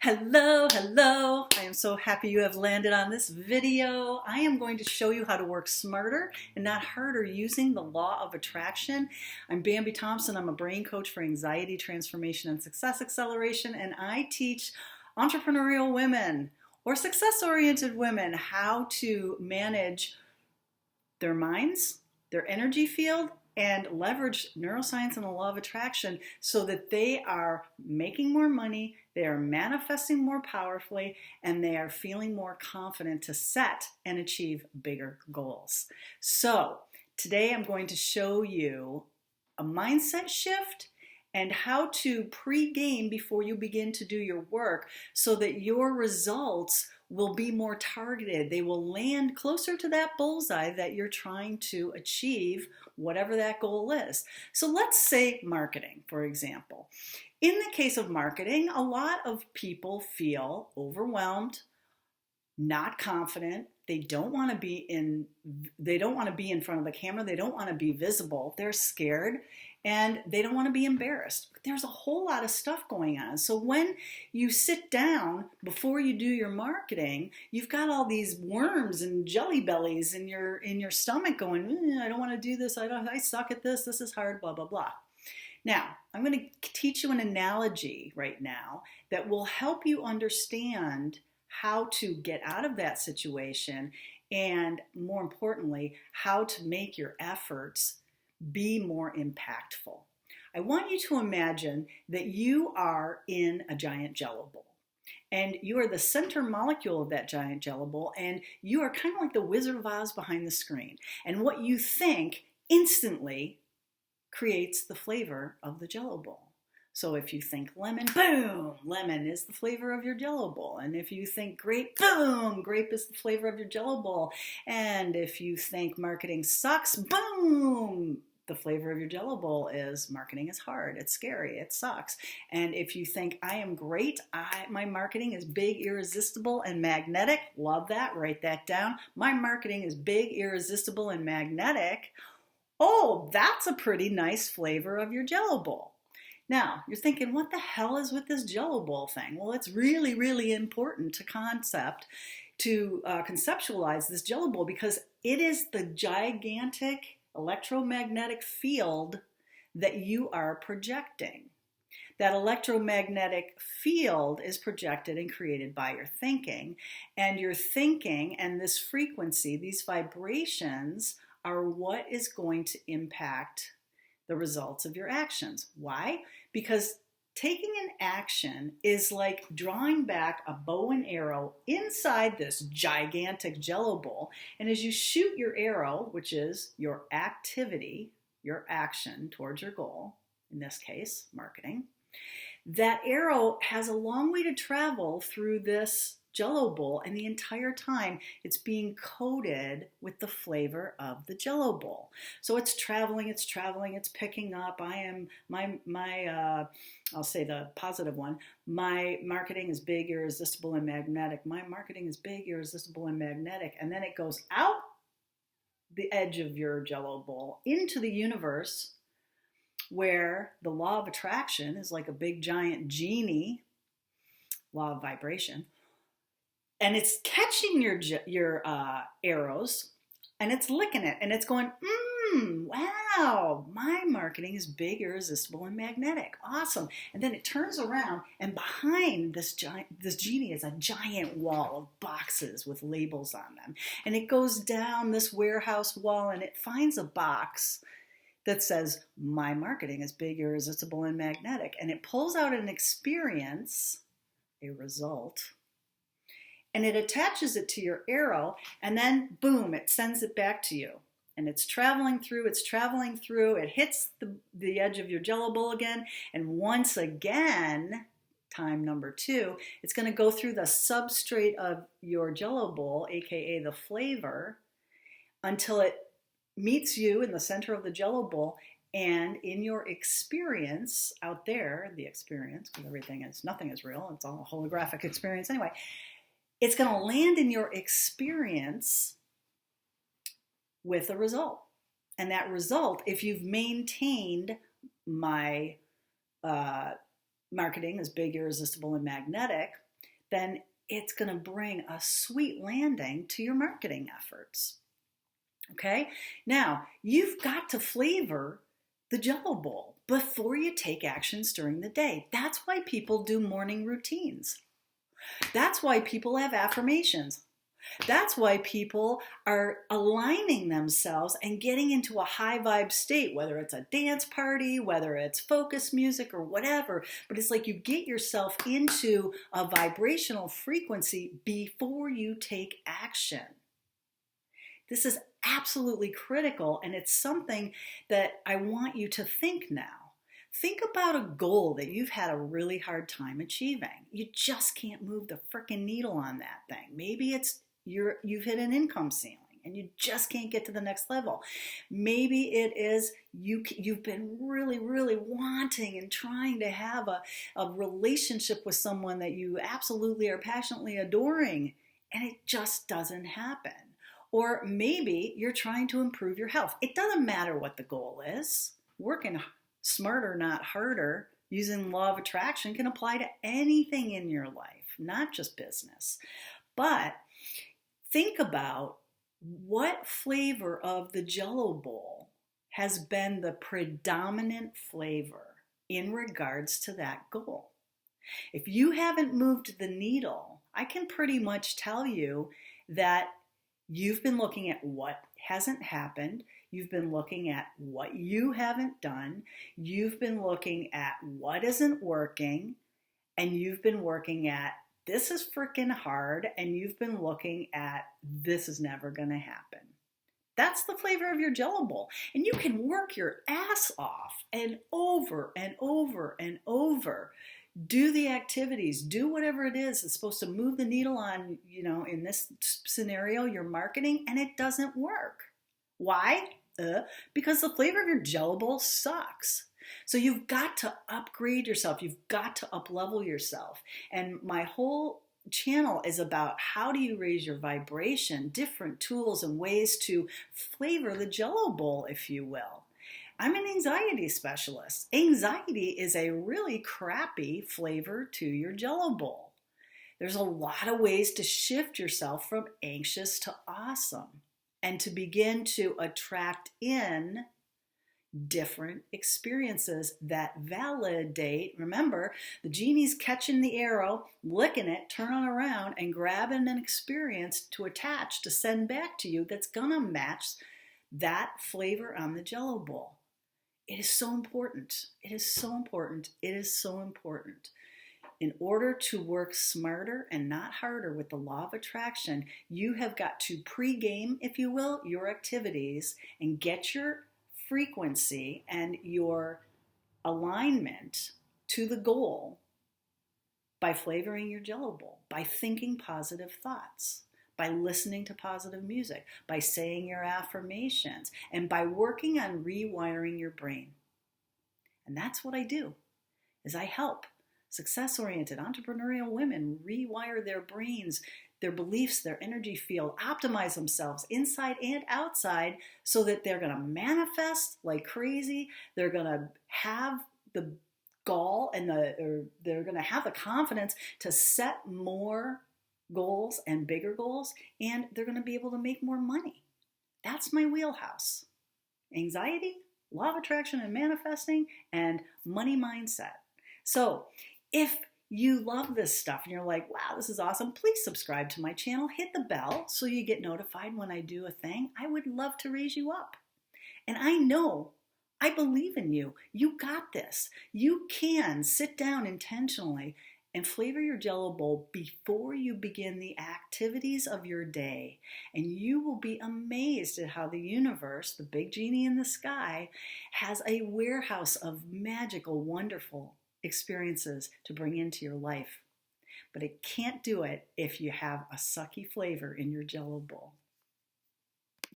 Hello, hello. I am so happy you have landed on this video. I am going to show you how to work smarter and not harder using the law of attraction. I'm Bambi Thompson. I'm a brain coach for anxiety, transformation, and success acceleration, and I teach entrepreneurial women or success-oriented women how to manage their minds, their energy field, and leverage neuroscience and the law of attraction so that they are making more money, they are manifesting more powerfully, and they are feeling more confident to set and achieve bigger goals. So today I'm going to show you a mindset shift and how to pre-game before you begin to do your work so that your results will be more targeted. They will land closer to that bullseye that you're trying to achieve, whatever that goal is. So let's say marketing, for example. In the case of marketing, a lot of people feel overwhelmed, not confident. They don't want to be in front of the camera. They don't want to be visible. They're scared and they don't want to be embarrassed. But there's a whole lot of stuff going on. So when you sit down before you do your marketing, you've got all these worms and jelly bellies in your stomach going, I don't want to do this. I suck at this. This is hard, blah, blah, blah. Now, I'm going to teach you an analogy right now that will help you understand how to get out of that situation and, more importantly, how to make your efforts be more impactful. I want you to imagine that you are in a giant jello bowl and you are the center molecule of that giant jello bowl and you are kind of like the Wizard of Oz behind the screen. And what you think instantly creates the flavor of the jello bowl. So if you think lemon, boom, lemon is the flavor of your jello bowl. And if you think grape, boom, grape is the flavor of your jello bowl. And if you think marketing sucks, boom, the flavor of your jello bowl is marketing is hard, it's scary, it sucks. And if you think I am great, my marketing is big, irresistible, and magnetic, love that, write that down. My marketing is big, irresistible, and magnetic. Oh, that's a pretty nice flavor of your jello bowl. Now, you're thinking, what the hell is with this jello bowl thing? Well, it's really, really important to conceptualize this jello bowl because it is the gigantic electromagnetic field that you are projecting. That electromagnetic field is projected and created by your thinking, and your thinking and this frequency, these vibrations, are what is going to impact the results of your actions. Why? Because taking an action is like drawing back a bow and arrow inside this gigantic jello bowl. And as you shoot your arrow, which is your activity, your action towards your goal, in this case, marketing, that arrow has a long way to travel through this jello bowl, and the entire time it's being coated with the flavor of the jello bowl. So it's traveling, it's picking up. I'll say the positive one. My marketing is big, irresistible, and magnetic. My marketing is big, irresistible, and magnetic. And then it goes out the edge of your jello bowl into the universe where the law of attraction is like a big giant genie, law of vibration. And it's catching your arrows, and it's licking it, and it's going, wow, my marketing is big, irresistible, and magnetic. Awesome. And then it turns around, and behind this genie is a giant wall of boxes with labels on them. And it goes down this warehouse wall, and it finds a box that says, my marketing is big, irresistible, and magnetic. And it pulls out an experience, a result, and it attaches it to your arrow, and then boom, it sends it back to you. And it's traveling through, it hits the edge of your jello bowl again, and once again, time number 2, it's going to go through the substrate of your jello bowl, aka the flavor, until it meets you in the center of the jello bowl. And in your experience out there, the experience, because nothing is real, it's all a holographic experience anyway, it's going to land in your experience with a result. And that result, if you've maintained my marketing is big, irresistible, and magnetic, then it's going to bring a sweet landing to your marketing efforts. Okay? Now, you've got to flavor the Jello bowl before you take actions during the day. That's why people do morning routines. That's why people have affirmations. That's why people are aligning themselves and getting into a high vibe state, whether it's a dance party, whether it's focus music or whatever. But it's like you get yourself into a vibrational frequency before you take action. This is absolutely critical, and it's something that I want you to think now. Think about a goal that you've had a really hard time achieving. You just can't move the frickin' needle on that thing. Maybe it's you've hit an income ceiling and you just can't get to the next level. Maybe it is you've been really, really wanting and trying to have a relationship with someone that you absolutely are passionately adoring, and it just doesn't happen. Or maybe you're trying to improve your health. It doesn't matter what the goal is. Working smarter, not harder, using the law of attraction can apply to anything in your life, not just business. But think about what flavor of the Jello bowl has been the predominant flavor in regards to that goal. If you haven't moved the needle, I can pretty much tell you that you've been looking at what hasn't happened. You've been looking at what you haven't done. You've been looking at what isn't working. And you've been working at this is freaking hard. And you've been looking at this is never going to happen. That's the flavor of your Jello bowl. And you can work your ass off and over and over and over. Do the activities, do whatever it is that's supposed to move the needle on, in this scenario, your marketing, and it doesn't work. Why? Because the flavor of your Jello bowl sucks. So you've got to upgrade yourself. You've got to up-level yourself. And my whole channel is about how do you raise your vibration, different tools and ways to flavor the Jello bowl, if you will. I'm an anxiety specialist. Anxiety is a really crappy flavor to your Jello bowl. There's a lot of ways to shift yourself from anxious to awesome and to begin to attract in different experiences that validate. Remember, the genie's catching the arrow, licking it, turning around, and grabbing an experience to attach, to send back to you that's going to match that flavor on the Jello bowl. It is so important. It is so important. It is so important. In order to work smarter and not harder with the law of attraction, you have got to pre-game, if you will, your activities and get your frequency and your alignment to the goal by flavoring your Jello bowl, by thinking positive thoughts, by listening to positive music, by saying your affirmations, and by working on rewiring your brain. And that's what I do, is I help success-oriented entrepreneurial women rewire their brains, their beliefs, their energy field, optimize themselves inside and outside so that they're going to manifest like crazy. They're going to have the gall and they're going to have the confidence to set more goals and bigger goals, and they're going to be able to make more money. That's my wheelhouse. Anxiety, law of attraction and manifesting, and money mindset. So if you love this stuff and you're like, wow, this is awesome, please subscribe to my channel. Hit the bell so you get notified when I do a thing. I would love to raise you up. And I believe in you. You got this. You can sit down intentionally and flavor your Jello bowl before you begin the activities of your day. And you will be amazed at how the universe, the big genie in the sky, has a warehouse of magical, wonderful experiences to bring into your life. But it can't do it if you have a sucky flavor in your Jello bowl.